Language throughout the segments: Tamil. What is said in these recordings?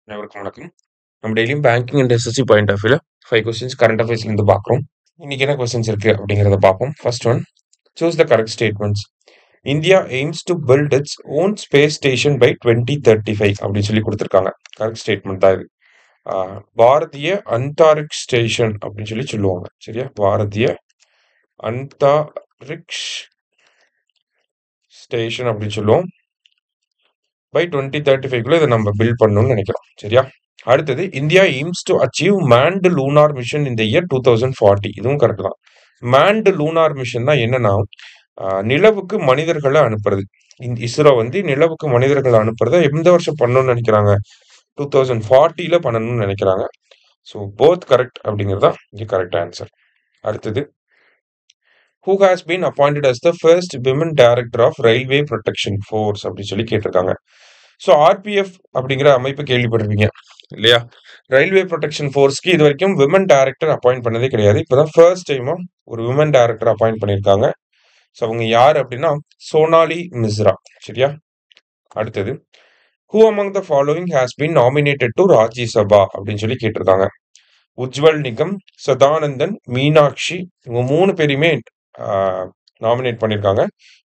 அனைவருக்கும் வணக்கம். நம்ம டெய்லியும் banking and SSC point of வியூல 5 கொஸ்டின்ஸ் கரண்ட் அஃபேர்ஸ்ல இருந்து பார்க்குறோம். இன்னைக்கு என்ன கொஸ்டின்ஸ் இருக்கு அப்படிங்கிறத பார்ப்போம். First one, choose the correct statements. India aims to build its own space station by 2035 அப்படின்னு சொல்லி கொடுத்துருக்காங்க. கரெக்ட் ஸ்டேட்மெண்ட் தான் இது. பாரதிய அந்தாரிக்ஷ் ஸ்டேஷன் அப்படின்னு சொல்லி சொல்லுவாங்க. சரியா? பாரதிய அந்தாரிக்ஷ் ஸ்டேஷன் அப்படின்னு சொல்லுவோம். பை 2035 இதை நம்ம பில்ட் பண்ணணும்னு நினைக்கிறோம். சரியா? அடுத்தது, India aims to achieve manned lunar mission இந்த இயர் 2040. இதுவும் கரெக்ட் தான். மேன்டு லூனார் மிஷன் தான் என்னன்னா, நிலவுக்கு மனிதர்களை அனுப்புறது. இஸ்ரோ வந்து நிலவுக்கு மனிதர்களை அனுப்புறத எந்த வருஷம் பண்ணணும்னு நினைக்கிறாங்க? 2040 பண்ணணும்னு நினைக்கிறாங்க. ஸோ போத் கரெக்ட் அப்படிங்கிறது தான் இங்கே கரெக்ட் ஆன்சர். அடுத்தது, who has been appointed as the first women director of railway protection force அப்படின்னு சொல்லி கேட்டிருக்காங்க. ஸோ ஆர்பிஎஃப் அப்படிங்கிற அமைப்பு கேள்விப்பட்டிருப்பீங்க இல்லையா? ரயில்வே ப்ரொடெக்ஷன் ஃபோர்ஸ்க்கு இது வரைக்கும் விமன் டைரக்டர் அப்பாயிண்ட் பண்ணதே கிடையாது. இப்போதான் ஃபர்ஸ்ட் டைமா ஒரு விமன் டைரக்டர் அப்பாயிண்ட் பண்ணியிருக்காங்க. ஸோ அவங்க யார் அப்படின்னா சோனாலி மிஸ்ரா. சரியா? அடுத்தது, who among the following has been nominated to Rajya Sabha அப்படின்னு சொல்லி கேட்டிருக்காங்க. உஜ்வல் நிகம், சதானந்தன், மீனாட்சி, இவங்க 3 பேரையுமே நாமினேட் பண்ணியிருக்காங்க.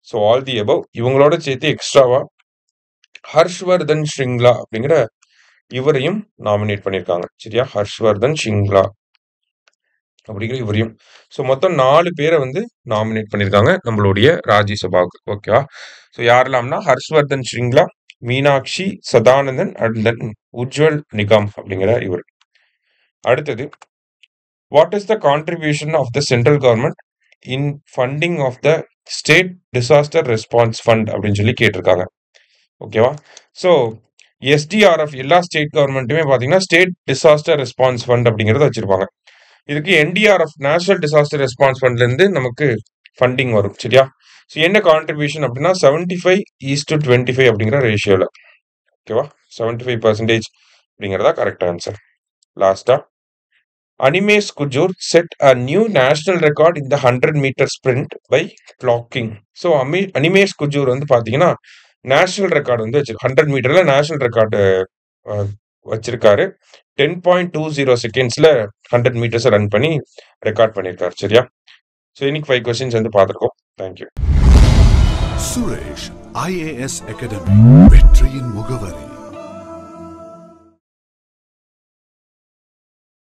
So all the above. இவங்களோட சேர்த்து எக்ஸ்ட்ராவா ஹர்ஷ்வர்தன் ஷ்ரிங்லா அப்படிங்கிற இவரையும் நாமினேட் பண்ணியிருக்காங்க. சரியா? ஹர்ஷ்வர்தன் ஷ்ரிங்லா அப்படிங்கிற இவரையும். ஸோ மொத்தம் 4 பேரை வந்து நாமினேட் பண்ணியிருக்காங்க நம்மளுடைய ராஜ்யசபாவுக்கு. ஓகேவா? ஸோ யாரெல்லாம்னா ஹர்ஷ்வர்தன் ஷ்ரிங்லா, மீனாட்சி, சதானந்தன் அண்ட் தென் உஜ்வல் நிகம் அப்படிங்கிற இவர். அடுத்தது, what is the contribution of the central government in funding of the state disaster response fund அப்படின்னு சொல்லி கேட்டிருக்காங்க. ஓகேவா? ஸோ எஸ்டிஆர்எஃப் எல்லா ஸ்டேட் கவர்மெண்ட்டுமே பார்த்தீங்கன்னா ஸ்டேட் டிசாஸ்டர் ரெஸ்பான்ஸ் ஃபண்ட் அப்படிங்கிறத வச்சிருப்பாங்க. இதுக்கு என்டிஆர்எஃப் நேஷனல் டிசாஸ்டர் ரெஸ்பான்ஸ் ஃபண்ட்லேருந்து நமக்கு ஃபண்டிங் வரும். சரியா? ஸோ என்ன கான்ட்ரிபியூஷன் அப்படின்னா 75:25 அப்படிங்கிற ரேஷியோவில். ஓகேவா? 75% அப்படிங்கிறதா கரெக்ட் ஆன்சர். லாஸ்டா, Animesh Kujur set a new national record இந்த 100 metre sprint by clocking. So Animesh Kujur வந்து பார்த்தீங்கன்னா நேஷனல் ரெக்கார்டு வந்து 100 மீட்டர்ல நேஷனல் ரெக்கார்டு வச்சிருக்காரு. 10.20 செகண்ட்ஸ்ல 100 மீட்டர்ஸ் ரன் பண்ணி ரெக்கார்ட் பண்ணியிருக்காரு. சரியா? ஸோ இன்னைக்கு 5 கொஸ்டின்ஸ் வந்து பார்த்துருக்கோம். தேங்க்யூ. சுரேஷ் IAS அகாடமி, வெற்றியின் முகவரி.